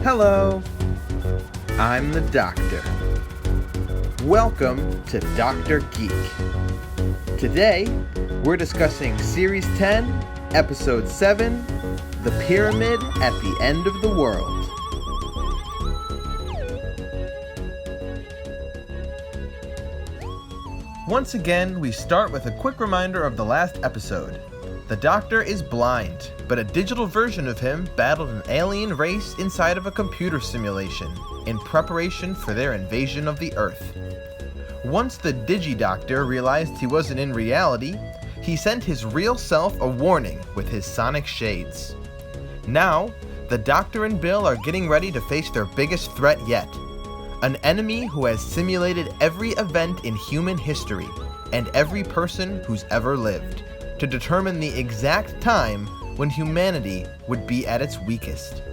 Hello, I'm the Doctor. Welcome to DoctorGeek. Today, we're discussing Series 10, Episode 7, The Pyramid at the End of the World. Once again, we start with a quick reminder of the last episode. The Doctor is blind, but a digital version of him battled an alien race inside of a computer simulation in preparation for their invasion of the Earth. Once the Digi-Doctor realized he wasn't in reality, he sent his real self a warning with his sonic shades. Now, the Doctor and Bill are getting ready to face their biggest threat yet. An enemy who has simulated every event in human history and every person who's ever lived to determine the exact time when humanity would be at its weakest.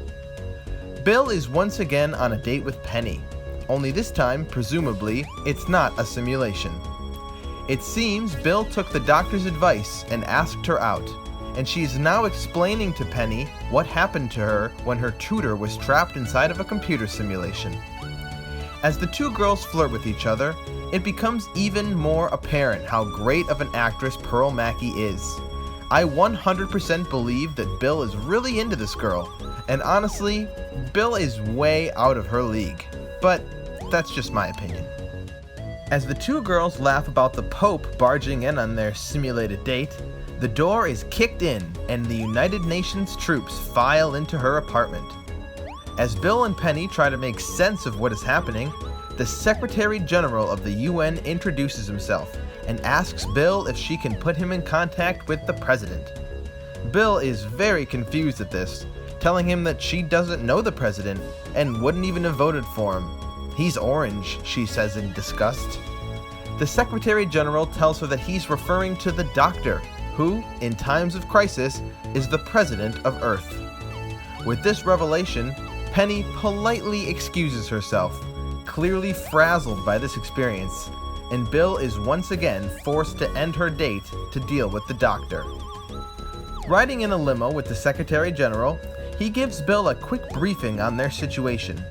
Bill is once again on a date with Penny, only this time, presumably, it's not a simulation. It seems Bill took the Doctor's advice and asked her out, and she is now explaining to Penny what happened to her when her tutor was trapped inside of a computer simulation. As the two girls flirt with each other, it becomes even more apparent how great of an actress Pearl Mackie is. I 100% believe that Bill is really into this girl, and honestly, Bill is way out of her league. But that's just my opinion. As the two girls laugh about the Pope barging in on their simulated date, the door is kicked in and the United Nations troops file into her apartment. As Bill and Penny try to make sense of what is happening, the Secretary General of the UN introduces himself and asks Bill if she can put him in contact with the President. Bill is very confused at this, telling him that she doesn't know the President and wouldn't even have voted for him. He's orange, she says in disgust. The Secretary General tells her that he's referring to the Doctor, who, in times of crisis, is the President of Earth. With this revelation, Penny politely excuses herself, clearly frazzled by this experience, and Bill is once again forced to end her date to deal with the Doctor. Riding in a limo with the Secretary General, he gives Bill a quick briefing on their situation.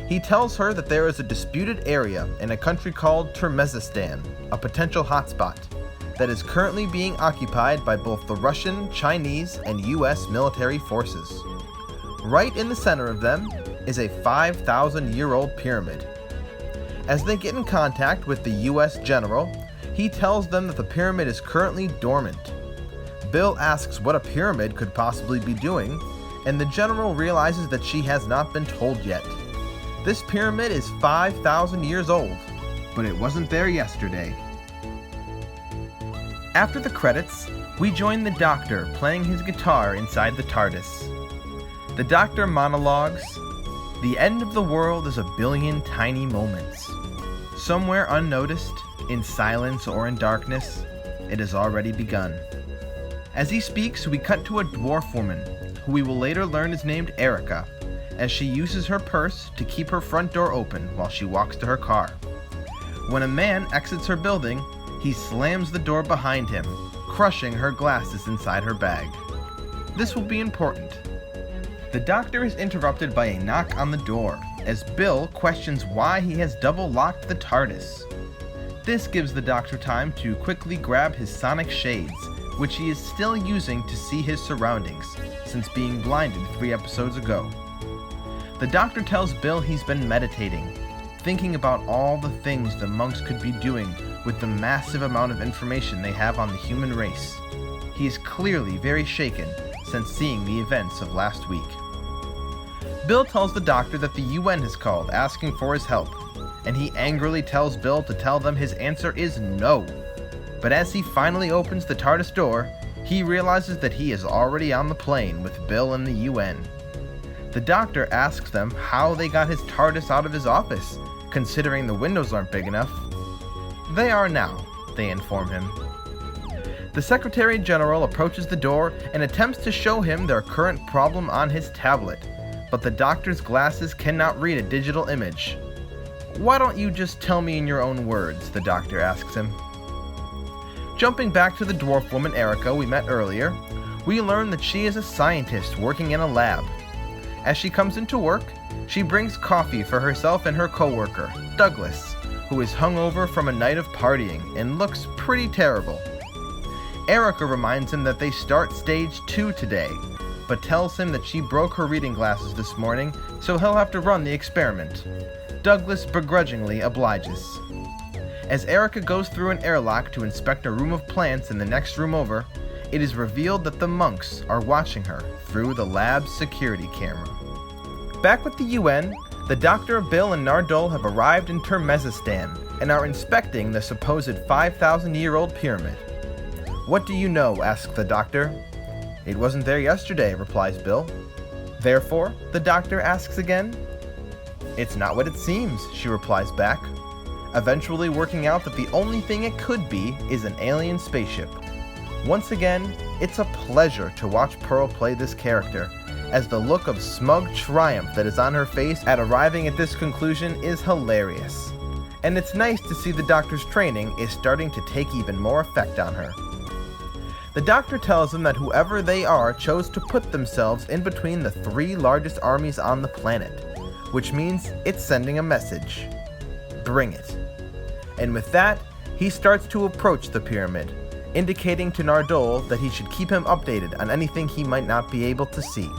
He tells her that there is a disputed area in a country called Turkmenistan, a potential hotspot, that is currently being occupied by both the Russian, Chinese, and US military forces. Right in the center of them is a 5,000-year-old pyramid. As they get in contact with the US general, he tells them that the pyramid is currently dormant. Bill asks what a pyramid could possibly be doing, and the general realizes that she has not been told yet. This pyramid is 5,000 years old, but it wasn't there yesterday. After the credits, we join the Doctor playing his guitar inside the Tardis. The Doctor monologues, "The end of the world is a billion tiny moments. Somewhere unnoticed, in silence or in darkness, it has already begun." As he speaks, we cut to a dwarf woman, who we will later learn is named Erica, as she uses her purse to keep her front door open while she walks to her car. When a man exits her building, he slams the door behind him, crushing her glasses inside her bag. This will be important. The Doctor is interrupted by a knock on the door, as Bill questions why he has double-locked the Tardis. This gives the Doctor time to quickly grab his sonic shades, which he is still using to see his surroundings, since being blinded 3 episodes ago. The Doctor tells Bill he's been meditating, thinking about all the things the monks could be doing with the massive amount of information they have on the human race. He is clearly very shaken since seeing the events of last week. Bill tells the Doctor that the UN has called asking for his help, and he angrily tells Bill to tell them his answer is no. But as he finally opens the TARDIS door, he realizes that he is already on the plane with Bill and the UN. The Doctor asks them how they got his TARDIS out of his office, considering the windows aren't big enough. They are now, they inform him. The Secretary General approaches the door and attempts to show him their current problem on his tablet, but the Doctor's glasses cannot read a digital image. "Why don't you just tell me in your own words?" the Doctor asks him. Jumping back to the dwarf woman Erica we met earlier, we learn that she is a scientist working in a lab. As she comes into work, she brings coffee for herself and her coworker, Douglas, who is hungover from a night of partying and looks pretty terrible. Erica reminds him that they start stage 2 today, but tells him that she broke her reading glasses this morning, so he'll have to run the experiment. Douglas begrudgingly obliges. As Erica goes through an airlock to inspect a room of plants in the next room over, it is revealed that the monks are watching her through the lab's security camera. Back with the UN, the Doctor, Bill, and Nardole have arrived in Turkmenistan and are inspecting the supposed 5,000-year-old pyramid. "What do you know?" asks the Doctor. "It wasn't there yesterday," replies Bill. "Therefore?" the Doctor asks again. "It's not what it seems," she replies back, eventually working out that the only thing it could be is an alien spaceship. Once again, it's a pleasure to watch Pearl play this character, as the look of smug triumph that is on her face at arriving at this conclusion is hilarious. And it's nice to see the Doctor's training is starting to take even more effect on her. The Doctor tells them that whoever they are chose to put themselves in between the 3 largest armies on the planet, which means it's sending a message. Bring it. And with that, he starts to approach the pyramid, indicating to Nardole that he should keep him updated on anything he might not be able to see.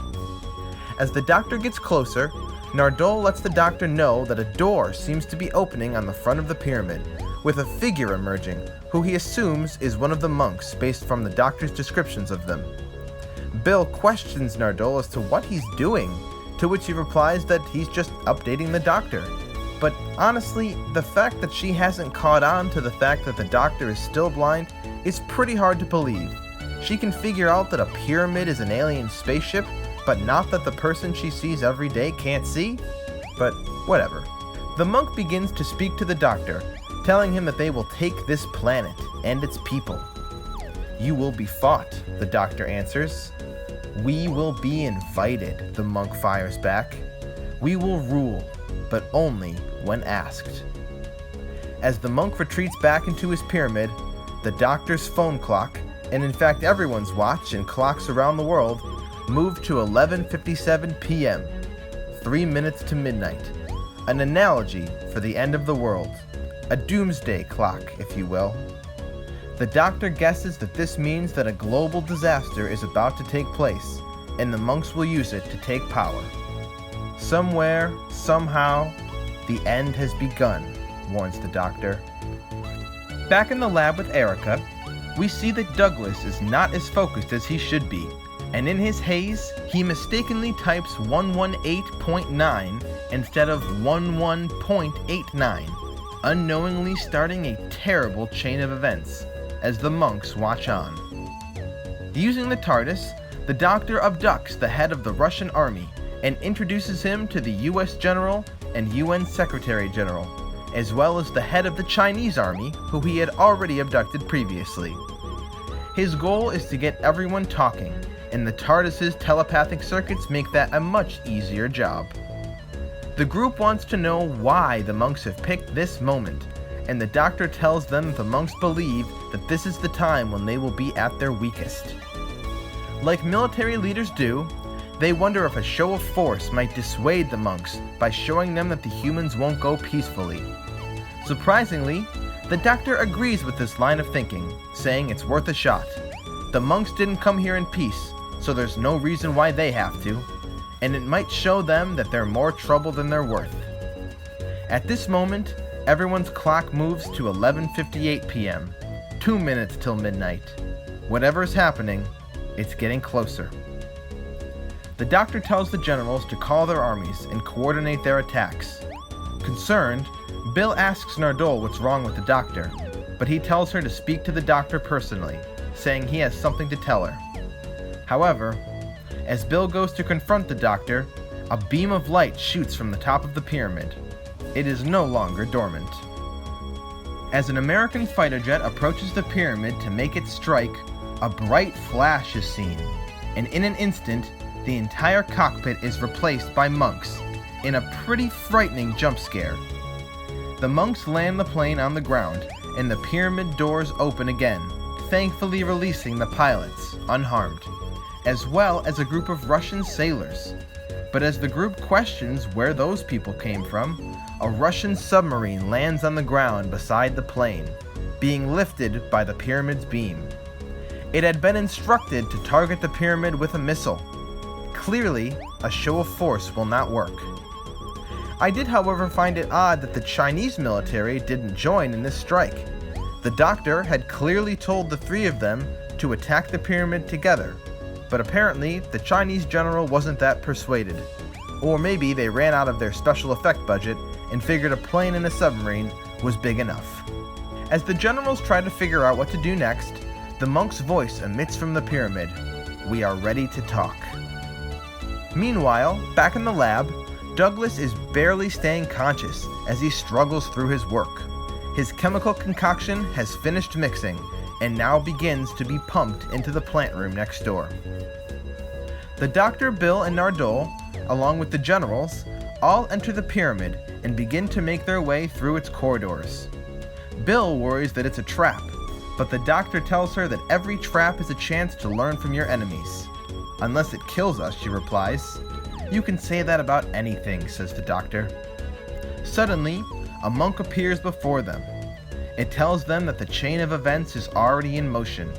As the Doctor gets closer, Nardole lets the Doctor know that a door seems to be opening on the front of the pyramid, with a figure emerging, who he assumes is one of the monks based from the Doctor's descriptions of them. Bill questions Nardole as to what he's doing, to which he replies that he's just updating the Doctor. But honestly, the fact that she hasn't caught on to the fact that the Doctor is still blind is pretty hard to believe. She can figure out that a pyramid is an alien spaceship, but not that the person she sees every day can't see? But whatever. The monk begins to speak to the Doctor, telling him that they will take this planet and its people. "You will be fought," the Doctor answers. "We will be invited," the monk fires back. "We will rule, but only when asked." As the monk retreats back into his pyramid, the Doctor's phone clock, and in fact everyone's watch and clocks around the world, move to 11:57 p.m., 3 minutes to midnight, an analogy for the end of the world, a doomsday clock, if you will. The Doctor guesses that this means that a global disaster is about to take place, and the monks will use it to take power. "Somewhere, somehow, the end has begun," warns the Doctor. Back in the lab with Erica, we see that Douglas is not as focused as he should be, and in his haze, he mistakenly types 118.9 instead of 11.89, unknowingly starting a terrible chain of events, as the monks watch on. Using the Tardis, the Doctor abducts the head of the Russian army and introduces him to the US General and UN Secretary General, as well as the head of the Chinese army, who he had already abducted previously. His goal is to get everyone talking, and the Tardis's telepathic circuits make that a much easier job. The group wants to know why the monks have picked this moment, and the Doctor tells them the monks believe that this is the time when they will be at their weakest. Like military leaders do, they wonder if a show of force might dissuade the monks by showing them that the humans won't go peacefully. Surprisingly, the Doctor agrees with this line of thinking, saying it's worth a shot. The monks didn't come here in peace, so there's no reason why they have to, and it might show them that they're more trouble than they're worth. At this moment, everyone's clock moves to 11:58 p.m., 2 minutes till midnight. Whatever is happening, it's getting closer. The Doctor tells the generals to call their armies and coordinate their attacks. Concerned, Bill asks Nardole what's wrong with the Doctor, but he tells her to speak to the Doctor personally, saying he has something to tell her. However, as Bill goes to confront the Doctor, a beam of light shoots from the top of the pyramid. It is no longer dormant. As an American fighter jet approaches the pyramid to make its strike, a bright flash is seen, and in an instant, the entire cockpit is replaced by monks, in a pretty frightening jump scare. The monks land the plane on the ground, and the pyramid doors open again, thankfully releasing the pilots unharmed. as well as a group of Russian sailors. But as the group questions where those people came from, a Russian submarine lands on the ground beside the plane, being lifted by the pyramid's beam. It had been instructed to target the pyramid with a missile. Clearly, a show of force will not work. I did, however, find it odd that the Chinese military didn't join in this strike. The doctor had clearly told the three of them to attack the pyramid together, but apparently the Chinese general wasn't that persuaded. Or maybe they ran out of their special effect budget and figured a plane and a submarine was big enough. As the generals try to figure out what to do next, the monk's voice emits from the pyramid, "We are ready to talk." Meanwhile, back in the lab, Douglas is barely staying conscious as he struggles through his work. His chemical concoction has finished mixing and now begins to be pumped into the plant room next door. The doctor, Bill, and Nardole, along with the generals, all enter the pyramid and begin to make their way through its corridors. Bill worries that it's a trap, but the doctor tells her that every trap is a chance to learn from your enemies. "Unless it kills us," she replies. "You can say that about anything," says the doctor. Suddenly, a monk appears before them. It tells them that the chain of events is already in motion.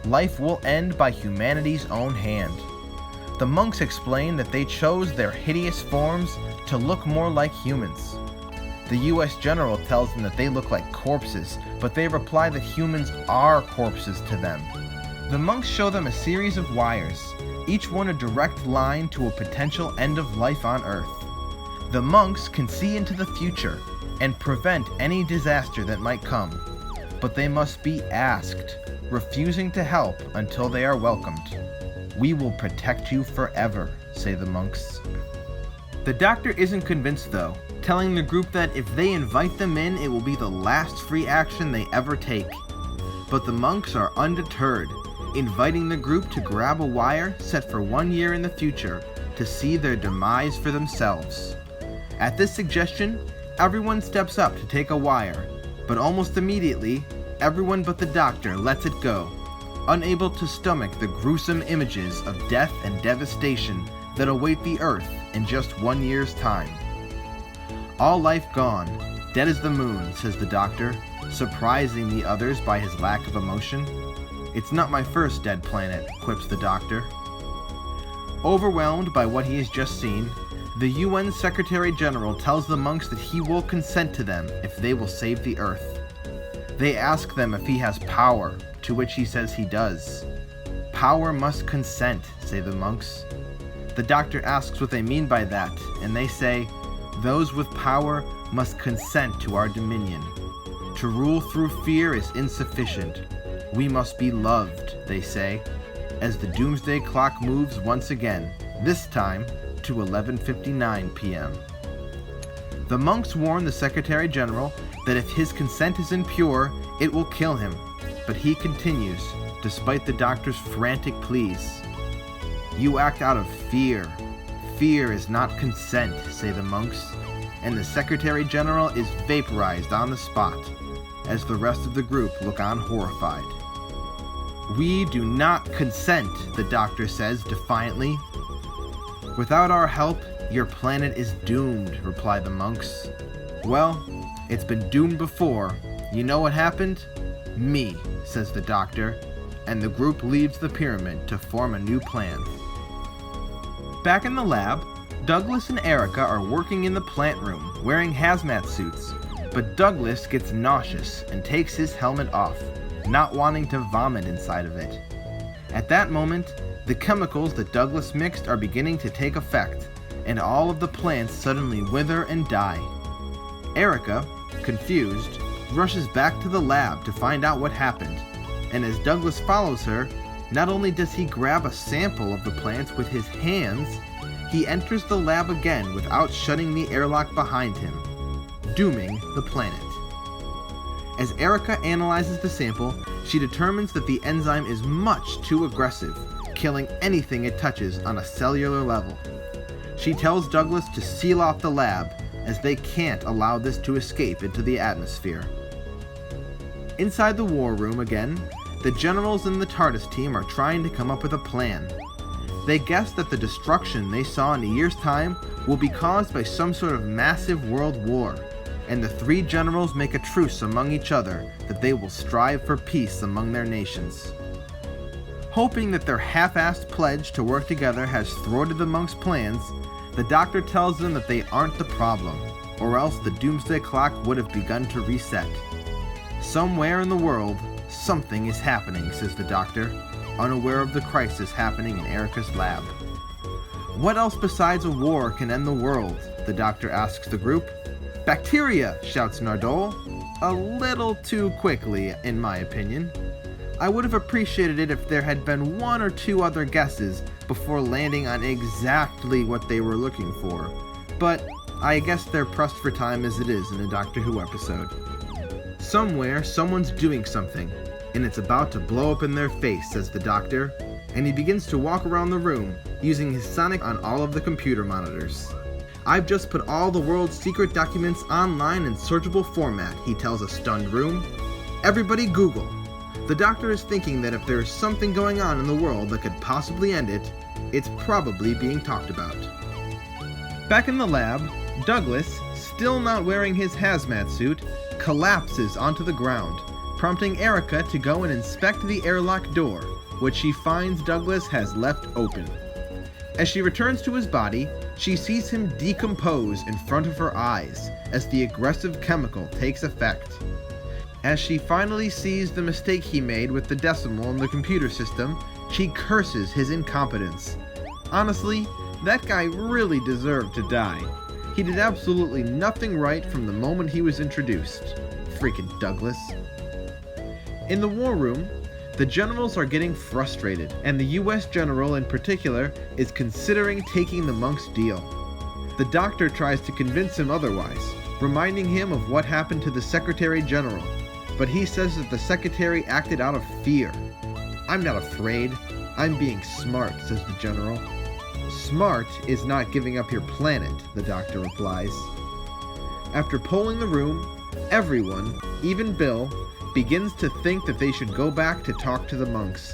Life will end by humanity's own hand. The monks explain that they chose their hideous forms to look more like humans. The US general tells them that they look like corpses, but they reply that humans are corpses to them. The monks show them a series of wires, each one a direct line to a potential end of life on Earth. The monks can see into the future and prevent any disaster that might come, but they must be asked, refusing to help until they are welcomed. "We will protect you forever," say the monks. The doctor isn't convinced though, telling the group that if they invite them in, it will be the last free action they ever take. But the monks are undeterred, inviting the group to grab a wire set for 1 year in the future to see their demise for themselves. At this suggestion, everyone steps up to take a wire, but almost immediately, everyone but the doctor lets it go, unable to stomach the gruesome images of death and devastation that await the Earth in just 1 year's time. "All life gone, dead as the moon," says the doctor, surprising the others by his lack of emotion. "It's not my first dead planet," quips the doctor. Overwhelmed by what he has just seen, the UN Secretary General tells the monks that he will consent to them if they will save the Earth. They ask them if he has power, to which he says he does. "Power must consent," say the monks. The doctor asks what they mean by that, and they say, "Those with power must consent to our dominion. To rule through fear is insufficient. We must be loved," they say, as the doomsday clock moves once again, this time to 11:59 p.m. The monks warn the Secretary General that if his consent is impure, it will kill him, but he continues, despite the doctor's frantic pleas. "You act out of fear. Fear is not consent," say the monks, and the Secretary General is vaporized on the spot, as the rest of the group look on horrified. "We do not consent," the doctor says defiantly. "Without our help, your planet is doomed," reply the monks. "Well, it's been doomed before. You know what happened? Me," says the doctor, and the group leaves the pyramid to form a new plan. Back in the lab, Douglas and Erica are working in the plant room, wearing hazmat suits, but Douglas gets nauseous and takes his helmet off, not wanting to vomit inside of it. At that moment, the chemicals that Douglas mixed are beginning to take effect, and all of the plants suddenly wither and die. Erica, confused, rushes back to the lab to find out what happened, and as Douglas follows her, not only does he grab a sample of the plants with his hands, he enters the lab again without shutting the airlock behind him, dooming the planet. As Erica analyzes the sample, she determines that the enzyme is much too aggressive, killing anything it touches on a cellular level. She tells Douglas to seal off the lab, as they can't allow this to escape into the atmosphere. Inside the war room again, the generals and the Tardis team are trying to come up with a plan. They guess that the destruction they saw in a year's time will be caused by some sort of massive world war, and the three generals make a truce among each other that they will strive for peace among their nations. Hoping that their half-assed pledge to work together has thwarted the monks' plans, the Doctor tells them that they aren't the problem, or else the doomsday clock would have begun to reset. Somewhere in the world, something is happening, says the Doctor, unaware of the crisis happening in Erica's lab. What else besides a war can end the world? The Doctor asks the group. Bacteria, shouts Nardole. A little too quickly, in my opinion. I would have appreciated it if there had been one or two other guesses before landing on exactly what they were looking for. But I guess they're pressed for time as it is in a Doctor Who episode. Somewhere, someone's doing something, and it's about to blow up in their face, says the Doctor, and he begins to walk around the room, using his sonic on all of the computer monitors. I've just put all the world's secret documents online in searchable format, he tells a stunned room. Everybody Google. The Doctor is thinking that if there is something going on in the world that could possibly end it, it's probably being talked about. Back in the lab, Douglas, still not wearing his hazmat suit, collapses onto the ground, prompting Erica to go and inspect the airlock door, which she finds Douglas has left open. As she returns to his body, she sees him decompose in front of her eyes as the aggressive chemical takes effect. As she finally sees the mistake he made with the decimal in the computer system, she curses his incompetence. Honestly, that guy really deserved to die. He did absolutely nothing right from the moment he was introduced. Freaking Douglas. In the war room, the generals are getting frustrated, and the US general in particular is considering taking the monk's deal. The Doctor tries to convince him otherwise, reminding him of what happened to the Secretary General, but he says that the Secretary acted out of fear. I'm not afraid. I'm being smart, says the General. Smart is not giving up your planet, the Doctor replies. After polling the room, everyone, even Bill, begins to think that they should go back to talk to the monks,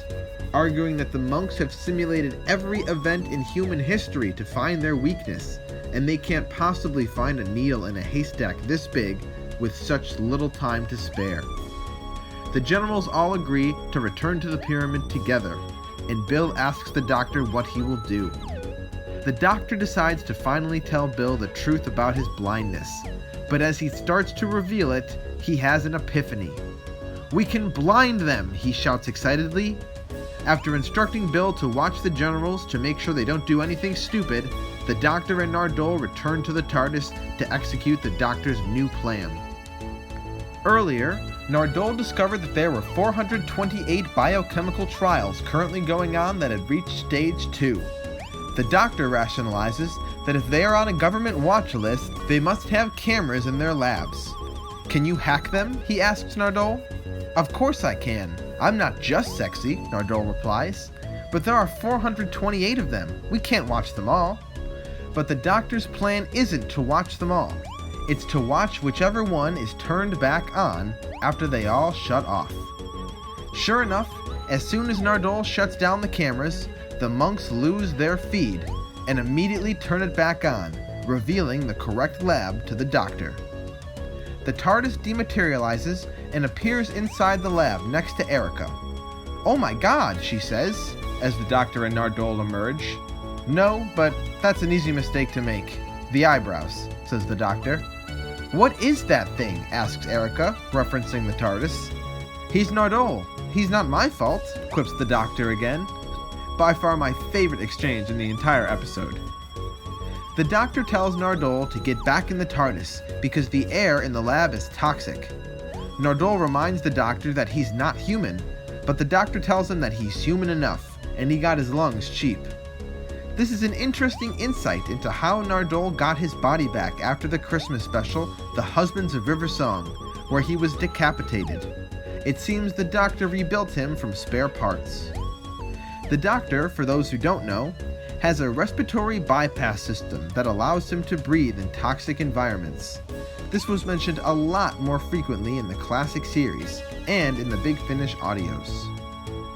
arguing that the monks have simulated every event in human history to find their weakness, and they can't possibly find a needle in a haystack this big with such little time to spare. The generals all agree to return to the pyramid together, and Bill asks the Doctor what he will do. The Doctor decides to finally tell Bill the truth about his blindness, but as he starts to reveal it, he has an epiphany. We can blind them, he shouts excitedly. After instructing Bill to watch the generals to make sure they don't do anything stupid, the Doctor and Nardole return to the Tardis to execute the Doctor's new plan. Earlier, Nardole discovered that there were 428 biochemical trials currently going on that had reached stage 2. The Doctor rationalizes that if they are on a government watch list, they must have cameras in their labs. Can you hack them? He asks Nardole. Of course I can. I'm not just sexy, Nardole replies. But there are 428 of them. We can't watch them all. But the Doctor's plan isn't to watch them all. It's to watch whichever one is turned back on after they all shut off. Sure enough, as soon as Nardole shuts down the cameras, the monks lose their feed and immediately turn it back on, revealing the correct lab to the Doctor. The TARDIS dematerializes and appears inside the lab next to Erica. Oh my god, she says, as the Doctor and Nardole emerge. No, but that's an easy mistake to make. The eyebrows, says the Doctor. What is that thing? Asks Erica, referencing the TARDIS. He's Nardole. He's not my fault, quips the Doctor again. By far my favorite exchange in the entire episode. The Doctor tells Nardole to get back in the TARDIS because the air in the lab is toxic. Nardole reminds the Doctor that he's not human, but the Doctor tells him that he's human enough, and he got his lungs cheap. This is an interesting insight into how Nardole got his body back after the Christmas special, The Husbands of River Song, where he was decapitated. It seems the Doctor rebuilt him from spare parts. The Doctor, for those who don't know, has a respiratory bypass system that allows him to breathe in toxic environments. This was mentioned a lot more frequently in the classic series and in the Big Finish audios.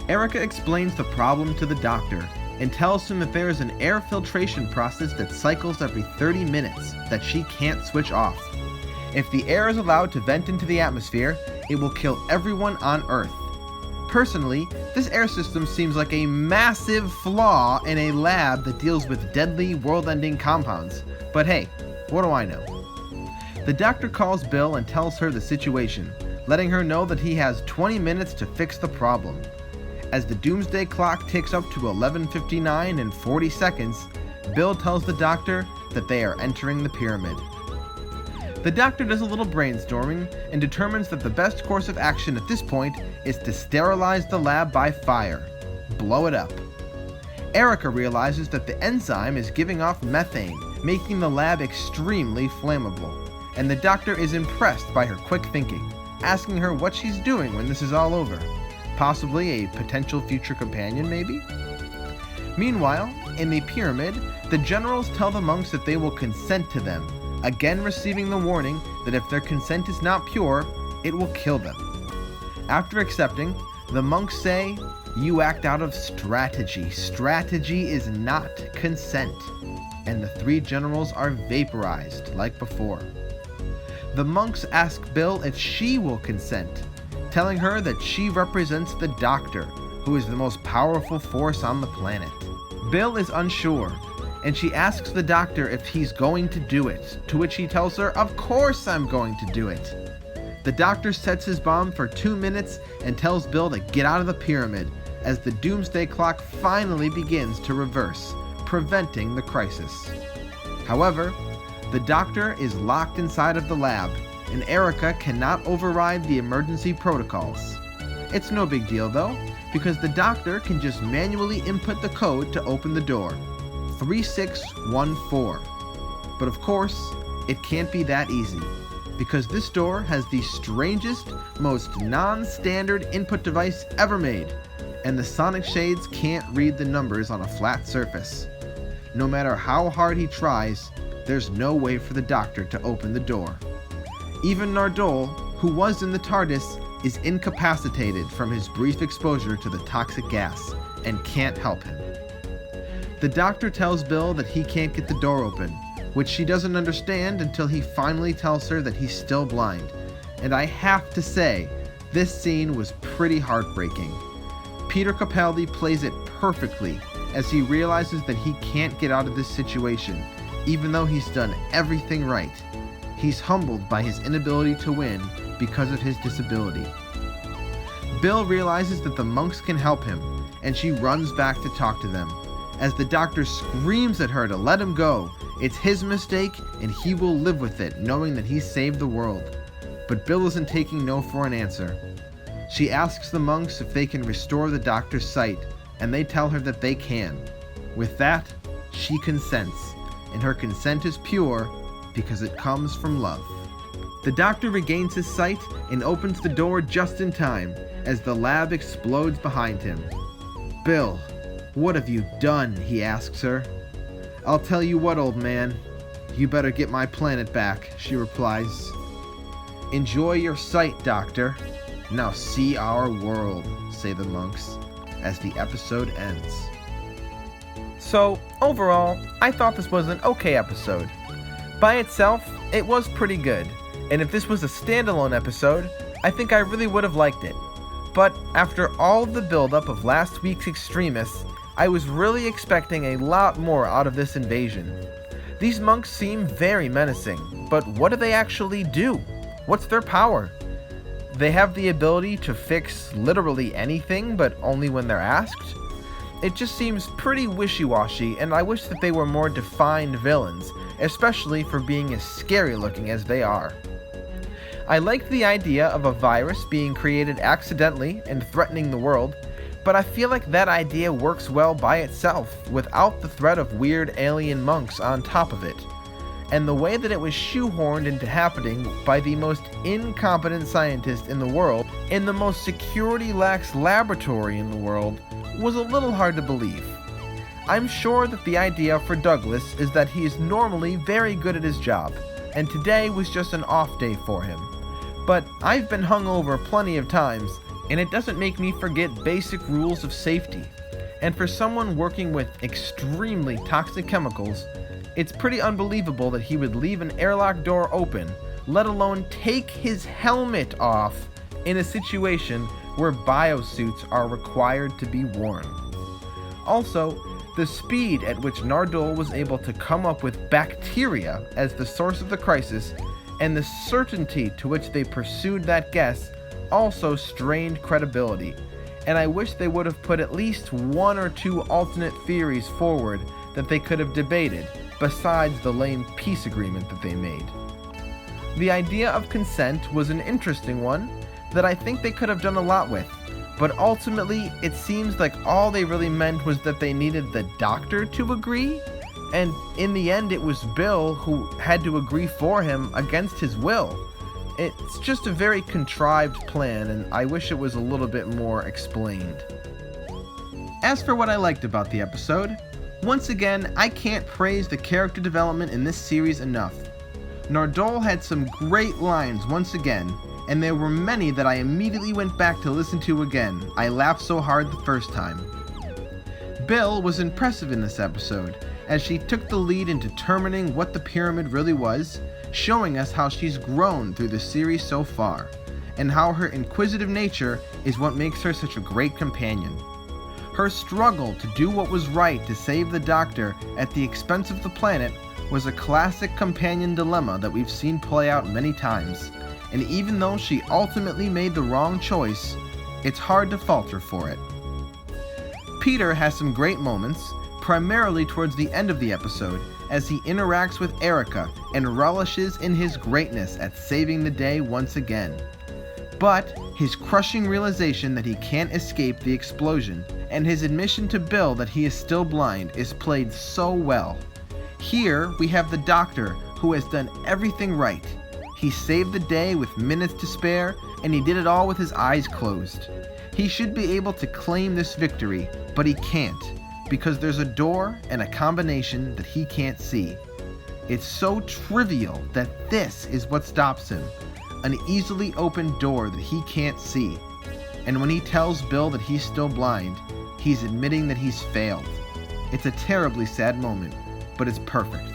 Erica explains the problem to the Doctor, and tells him that there is an air filtration process that cycles every 30 minutes that she can't switch off. If the air is allowed to vent into the atmosphere, it will kill everyone on Earth. Personally, this air system seems like a massive flaw in a lab that deals with deadly, world-ending compounds. But hey, what do I know? The doctor calls Bill and tells her the situation, letting her know that he has 20 minutes to fix the problem. As the doomsday clock ticks up to 11:59 and 40 seconds, Bill tells the doctor that they are entering the pyramid. The doctor does a little brainstorming and determines that the best course of action at this point is to sterilize the lab by fire. Blow it up. Erica realizes that the enzyme is giving off methane, making the lab extremely flammable, and the doctor is impressed by her quick thinking, asking her what she's doing when this is all over. Possibly a potential future companion, maybe? Meanwhile, in the pyramid, the generals tell the monks that they will consent to them, again receiving the warning that if their consent is not pure, it will kill them. After accepting, the monks say, "You act out of strategy. Strategy is not consent." And the three generals are vaporized like before. The monks ask Bill if she will consent, telling her that she represents the Doctor, who is the most powerful force on the planet. Bill is unsure, and she asks the Doctor if he's going to do it, to which he tells her, "Of course I'm going to do it." The Doctor sets his bomb for 2 minutes and tells Bill to get out of the pyramid, as the doomsday clock finally begins to reverse, preventing the crisis. However, the Doctor is locked inside of the lab, and Erica cannot override the emergency protocols. It's no big deal though, because the Doctor can just manually input the code to open the door, 3614. But of course, it can't be that easy, because this door has the strangest, most non-standard input device ever made, and the sonic shades can't read the numbers on a flat surface. No matter how hard he tries, there's no way for the Doctor to open the door. Even Nardole, who was in the Tardis, is incapacitated from his brief exposure to the toxic gas and can't help him. The Doctor tells Bill that he can't get the door open, which she doesn't understand until he finally tells her that he's still blind. And I have to say, this scene was pretty heartbreaking. Peter Capaldi plays it perfectly as he realizes that he can't get out of this situation, even though he's done everything right. He's humbled by his inability to win because of his disability. Bill realizes that the monks can help him, and she runs back to talk to them. As the Doctor screams at her to let him go, it's his mistake and he will live with it, knowing that he saved the world. But Bill isn't taking no for an answer. She asks the monks if they can restore the Doctor's sight, and they tell her that they can. With that, she consents, and her consent is pure because it comes from love. The Doctor regains his sight and opens the door just in time as the lab explodes behind him. "Bill, what have you done?" he asks her. "I'll tell you what, old man. You better get my planet back," she replies. "Enjoy your sight, Doctor. Now see our world," say the monks, as the episode ends. So, overall, I thought this was an okay episode. By itself, it was pretty good, and if this was a standalone episode, I think I really would have liked it. But after all of the build-up of last week's Extremists, I was really expecting a lot more out of this invasion. These monks seem very menacing, but what do they actually do? What's their power? They have the ability to fix literally anything, but only when they're asked? It just seems pretty wishy-washy, and I wish that they were more defined villains, especially for being as scary looking as they are. I liked the idea of a virus being created accidentally and threatening the world, but I feel like that idea works well by itself, without the threat of weird alien monks on top of it. And the way that it was shoehorned into happening by the most incompetent scientist in the world, in the most security-lax laboratory in the world, was a little hard to believe. I'm sure that the idea for Douglas is that he is normally very good at his job, and today was just an off day for him. But I've been hungover plenty of times, and it doesn't make me forget basic rules of safety. And for someone working with extremely toxic chemicals, it's pretty unbelievable that he would leave an airlock door open, let alone take his helmet off in a situation where biosuits are required to be worn. Also, the speed at which Nardole was able to come up with bacteria as the source of the crisis, and the certainty to which they pursued that guess, also strained credibility, and I wish they would have put at least one or two alternate theories forward that they could have debated, besides the lame peace agreement that they made. The idea of consent was an interesting one that I think they could have done a lot with, but ultimately it seems like all they really meant was that they needed the doctor to agree, and in the end it was Bill who had to agree for him against his will. It's just a very contrived plan, and I wish it was a little bit more explained. As for what I liked about the episode, once again, I can't praise the character development in this series enough. Nardole had some great lines once again, and there were many that I immediately went back to listen to again. I laughed so hard the first time. Bill was impressive in this episode, as she took the lead in determining what the pyramid really was, showing us how she's grown through the series so far, and how her inquisitive nature is what makes her such a great companion. Her struggle to do what was right to save the Doctor at the expense of the planet was a classic companion dilemma that we've seen play out many times, and even though she ultimately made the wrong choice, it's hard to fault her for it. Peter has some great moments, primarily towards the end of the episode, as he interacts with Erica and relishes in his greatness at saving the day once again. But his crushing realization that he can't escape the explosion, and his admission to Bill that he is still blind, is played so well. Here we have the Doctor, who has done everything right. He saved the day with minutes to spare, and he did it all with his eyes closed. He should be able to claim this victory, but he can't, because there's a door and a combination that he can't see. It's so trivial that this is what stops him, an easily opened door that he can't see. And when he tells Bill that he's still blind, he's admitting that he's failed. It's a terribly sad moment, but it's perfect.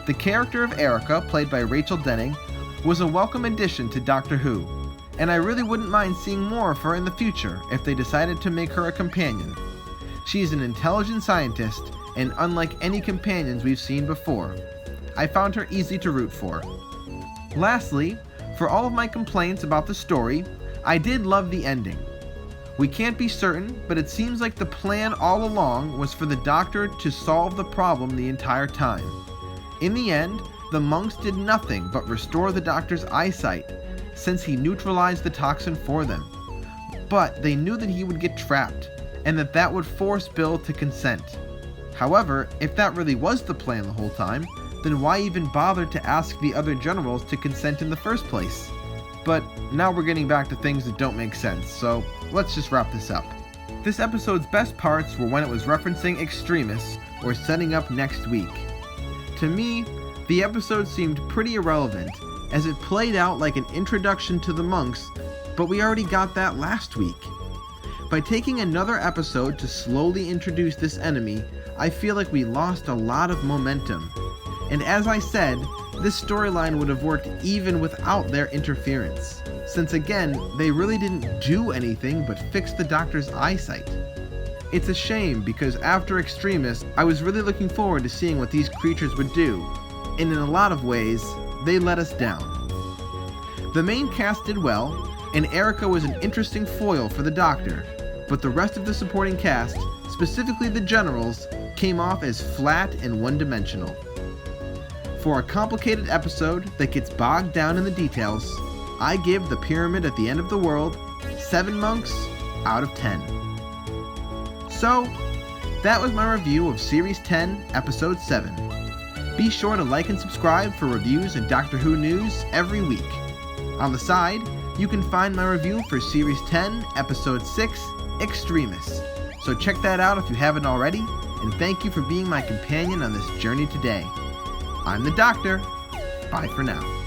The character of Erica, played by Rachel Denning, was a welcome addition to Doctor Who, and I really wouldn't mind seeing more of her in the future if they decided to make her a companion. She is an intelligent scientist, and unlike any companions we've seen before, I found her easy to root for. Lastly, for all of my complaints about the story, I did love the ending. We can't be certain, but it seems like the plan all along was for the Doctor to solve the problem the entire time. In the end, the monks did nothing but restore the Doctor's eyesight, since he neutralized the toxin for them. But they knew that he would get trapped, and that would force Bill to consent. However, if that really was the plan the whole time, then why even bother to ask the other generals to consent in the first place? But now we're getting back to things that don't make sense, so let's just wrap this up. This episode's best parts were when it was referencing extremists or setting up next week. To me, the episode seemed pretty irrelevant, as it played out like an introduction to the monks, but we already got that last week. By taking another episode to slowly introduce this enemy, I feel like we lost a lot of momentum. And as I said, this storyline would have worked even without their interference, since again, they really didn't do anything but fix the Doctor's eyesight. It's a shame because after Extremis, I was really looking forward to seeing what these creatures would do, and in a lot of ways, they let us down. The main cast did well, and Erica was an interesting foil for the Doctor, but the rest of the supporting cast, specifically the generals, came off as flat and one-dimensional. For a complicated episode that gets bogged down in the details, I give The Pyramid at the End of the World 7 monks out of 10. So, that was my review of Series 10, Episode 7. Be sure to like and subscribe for reviews and Doctor Who news every week. On the side, you can find my review for Series 10, Episode 6, Extremis. So check that out if you haven't already, and thank you for being my companion on this journey today. I'm the Doctor. Bye for now.